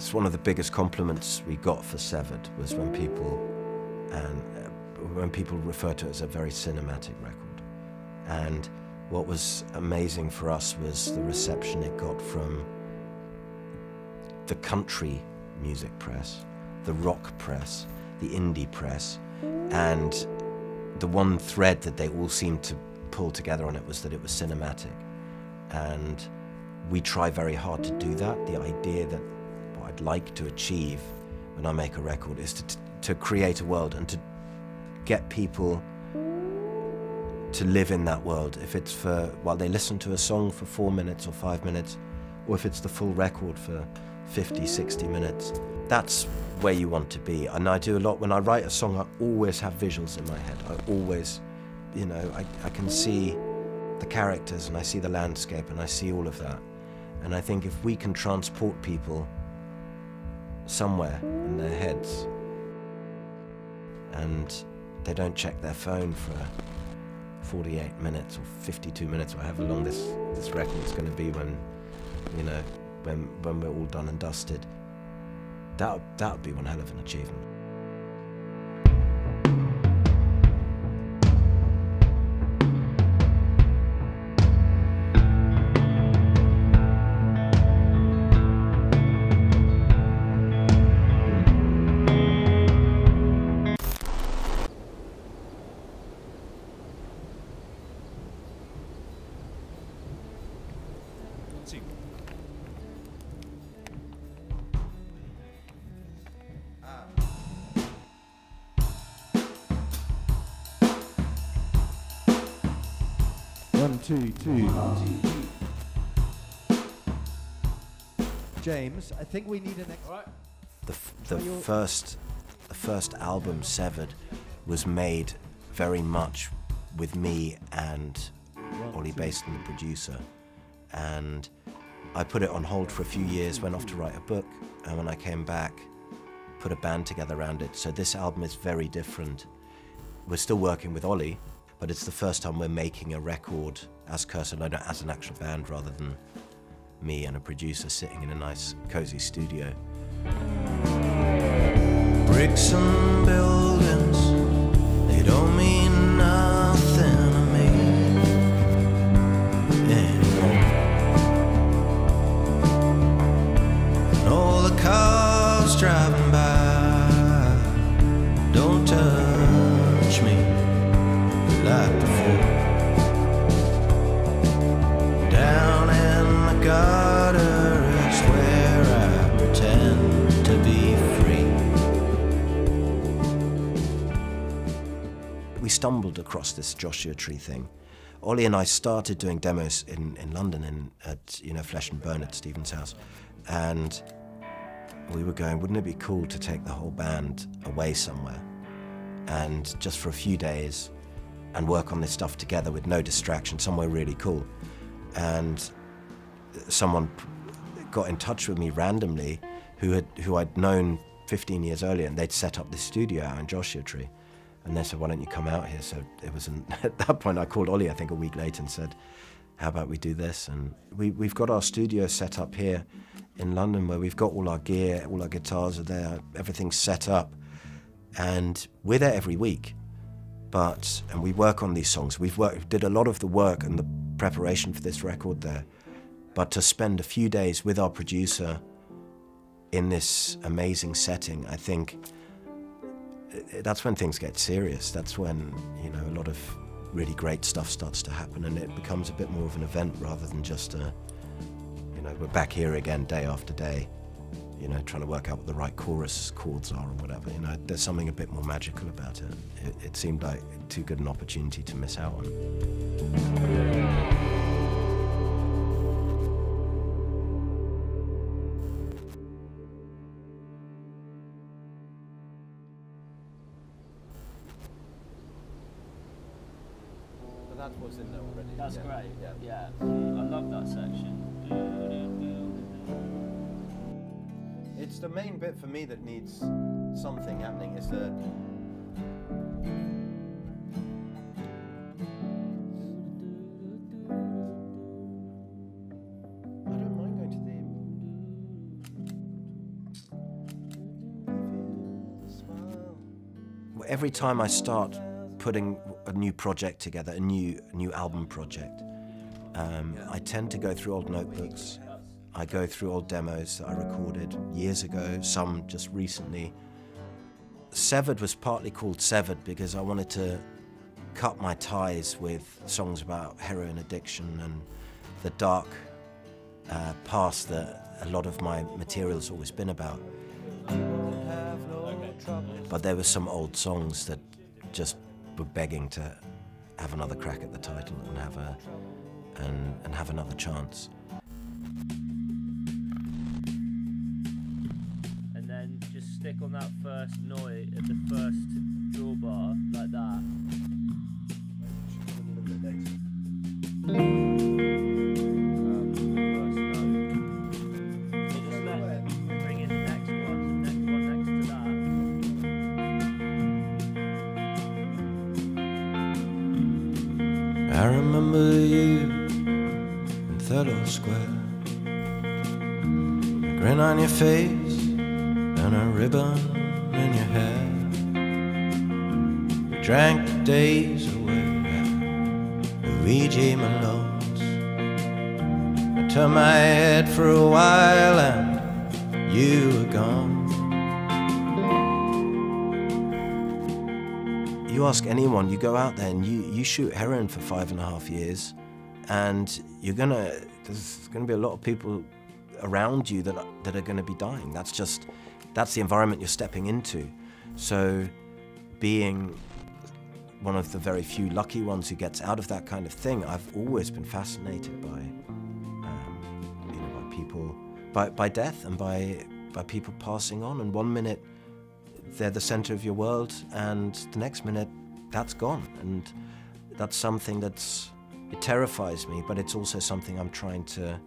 it's one of the biggest compliments we got for Severed was when people refer to it as a very cinematic record. And what was amazing for us was the reception it got from the country music press, the rock press, the indie press, and the one thread that they all seemed to pull together on it was that it was cinematic. And we try very hard to do that. The idea that what I'd like to achieve when I make a record is to create a world and to get people to live in that world. If it's while they listen to a song for 4 minutes or 5 minutes, or if it's the full record for 50, 60 minutes, that's where you want to be. And I do a lot, when I write a song, I always have visuals in my head. I always, you know, I can see the characters and I see the landscape and I see all of that. And I think if we can transport people somewhere in their heads and they don't check their phone for 48 minutes or 52 minutes or however long this record is going to be when, you know, when we're all done and dusted, that would be one hell of an achievement. One, two, two. James, I think we need an extra. Right. The first album, Severed, was made very much with me and Ollie Baston, the producer. And I put it on hold for a few years, went off to write a book, and when I came back, put a band together around it. So this album is very different. We're still working with Ollie, but it's the first time we're making a record as Curse of Lono, as an actual band, rather than me and a producer sitting in a nice, cozy studio. Bricks and buildings, they don't mean nothing to me anymore. And all the cars driving by don't touch me like before. Down in the gutter is where I pretend to be free. We stumbled across this Joshua Tree thing. Ollie and I started doing demos in London at Flesh and Bone at Stephen's house, and we were going, wouldn't it be cool to take the whole band away somewhere and just for a few days and work on this stuff together with no distraction, somewhere really cool. And someone got in touch with me randomly who I'd known 15 years earlier, and they'd set up this studio out in Joshua Tree. And they said, why don't you come out here? So it was, at that point I called Ollie, I think a week later, and said, how about we do this? And we've got our studio set up here in London, where we've got all our gear, all our guitars are there, everything's set up. And we're there every week. And we work on these songs. We did a lot of the work and the preparation for this record there. But to spend a few days with our producer in this amazing setting, I think that's when things get serious. That's when, a lot of really great stuff starts to happen, and it becomes a bit more of an event rather than just we're back here again day after day, trying to work out what the right chorus chords are or whatever. There's something a bit more magical about it. It seemed like too good an opportunity to miss out on. But that was in there already. That's great. Yeah. I love that section. It's the main bit for me that needs something happening. Is the I don't mind going to the every time I start putting a new project together, a new album project, I tend to go through old notebooks. I go through old demos that I recorded years ago, some just recently. Severed was partly called Severed because I wanted to cut my ties with songs about heroin addiction and the dark past that a lot of my material's always been about. But there were some old songs that just were begging to have another crack at the title and have another chance. And then just stick on that first note at the first drawbar like that. I remember you in Thurlow Square, a grin on your face and a ribbon in your hair. We drank the days away at Luigi Malone's. I turned my head for a while and you were gone. You ask anyone, you go out there and you shoot heroin for 5.5 years, and there's gonna be a lot of people around you that are gonna be dying. That's the environment you're stepping into. So being one of the very few lucky ones who gets out of that kind of thing, I've always been fascinated by, by people, by death and by people passing on. And one minute they're the center of your world, and the next minute that's gone. And that's something it terrifies me, but it's also something I'm trying to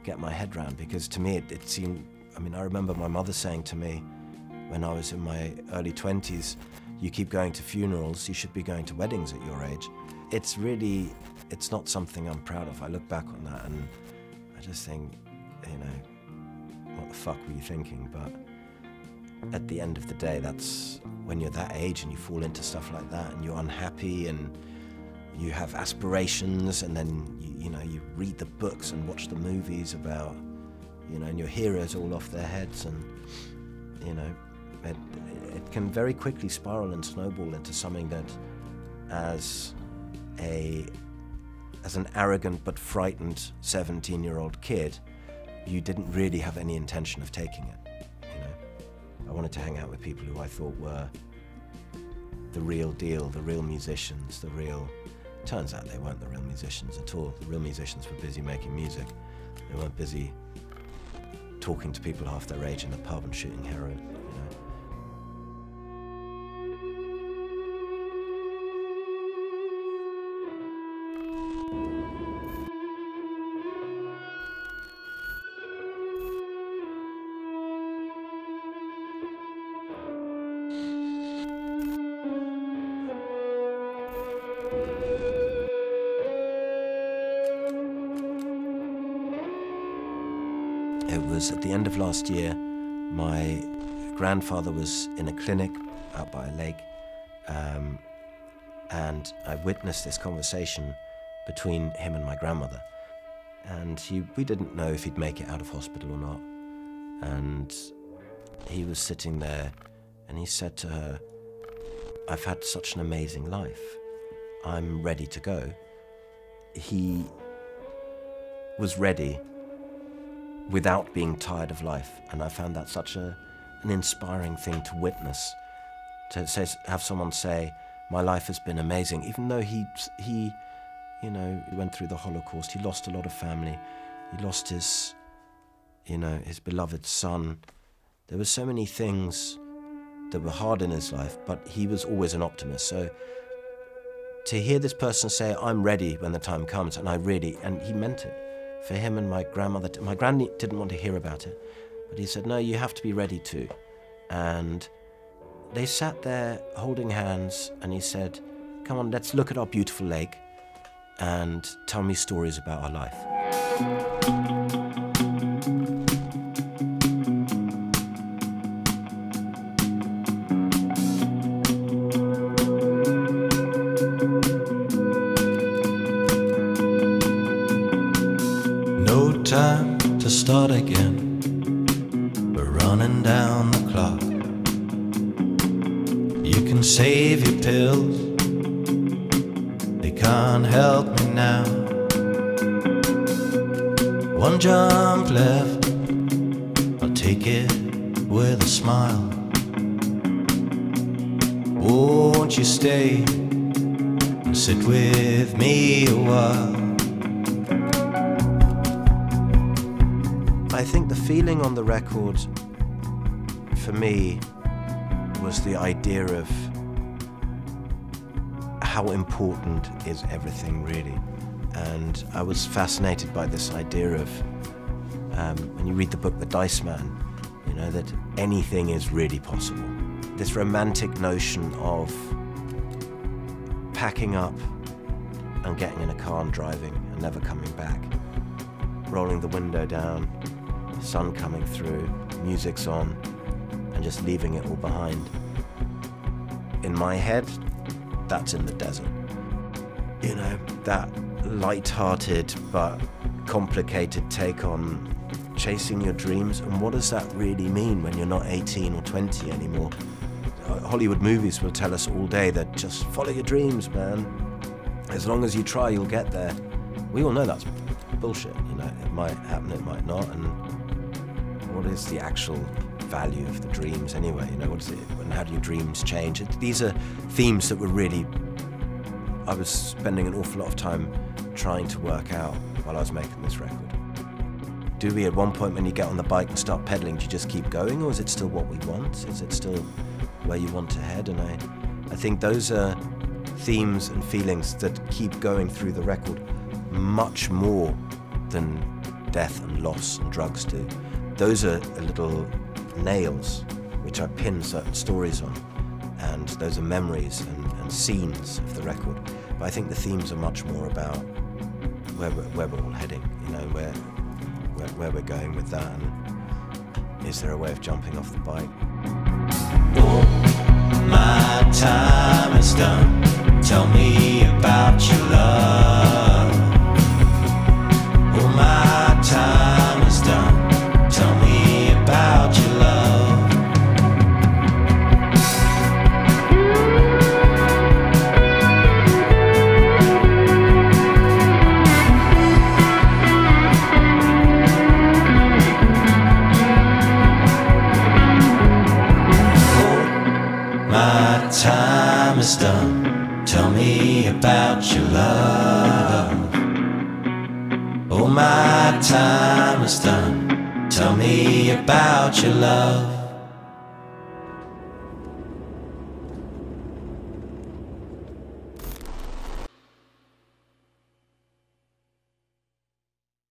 get my head around, because to me it seemed, I remember my mother saying to me when I was in my early 20s, you keep going to funerals, you should be going to weddings at your age. It's not something I'm proud of. I look back on that and I just think, what the fuck were you thinking? But at the end of the day, that's when you're that age and you fall into stuff like that and you're unhappy and you have aspirations, and then you read the books and watch the movies about, and your heroes all off their heads, and it can very quickly spiral and snowball into something that, as an arrogant but frightened 17-year-old kid, you didn't really have any intention of taking it. I wanted to hang out with people who I thought were the real deal, the real musicians, Turns out they weren't the real musicians at all. The real musicians were busy making music. They weren't busy talking to people half their age in a pub and shooting heroin. It was at the end of last year. My grandfather was in a clinic out by a lake, and I witnessed this conversation between him and my grandmother. And we didn't know if he'd make it out of hospital or not. And he was sitting there and he said to her, "I've had such an amazing life. I'm ready to go." He was ready without being tired of life, and I found that such an inspiring thing to witness, to have someone say, "My life has been amazing," even though he went through the Holocaust. He lost a lot of family. He lost his beloved son. There were so many things that were hard in his life, but he was always an optimist. So to hear this person say, "I'm ready when the time comes," and he meant it. For him and my grandmother, my granny didn't want to hear about it, but he said, "No, you have to be ready too." And they sat there holding hands, and he said, "Come on, let's look at our beautiful lake and tell me stories about our life." start again. We're running down the clock. You can save your pills, they can't help me now. One jump left, I'll take it with a smile. Won't you stay and sit with me a while? I think the feeling on the record, for me, was the idea of how important is everything really. And I was fascinated by this idea of, when you read the book The Dice Man, you know, that anything is really possible. This romantic notion of packing up and getting in a car and driving and never coming back. Rolling the window down, sun coming through, music's on, and just leaving it all behind. In my head, that's in the desert. You know, that light-hearted but complicated take on chasing your dreams, and what does that really mean when you're not 18 or 20 anymore? Hollywood movies will tell us all day that just follow your dreams, man. As long as you try, you'll get there. We all know that's bullshit, you know, it might happen, it might not, and what is the actual value of the dreams anyway, you know, what is it, and how do your dreams change? These are themes that were really, I was spending an awful lot of time trying to work out while I was making this record. Do we, at one point when you get on the bike and start pedaling, do you just keep going, or is it still what we want? Is it still where you want to head? And I think those are themes and feelings that keep going through the record much more than death and loss and drugs do. Those are little nails which I pin certain stories on, and those are memories and scenes of the record. But I think the themes are much more about where we're all heading, you know, where we're going with that, and is there a way of jumping off the bike? Oh, my time is done. Tell me about your love. Oh, my time is done. Tell me about your love. Oh, my time is done. Tell me about your love. Oh, my time is done. Tell me about your love.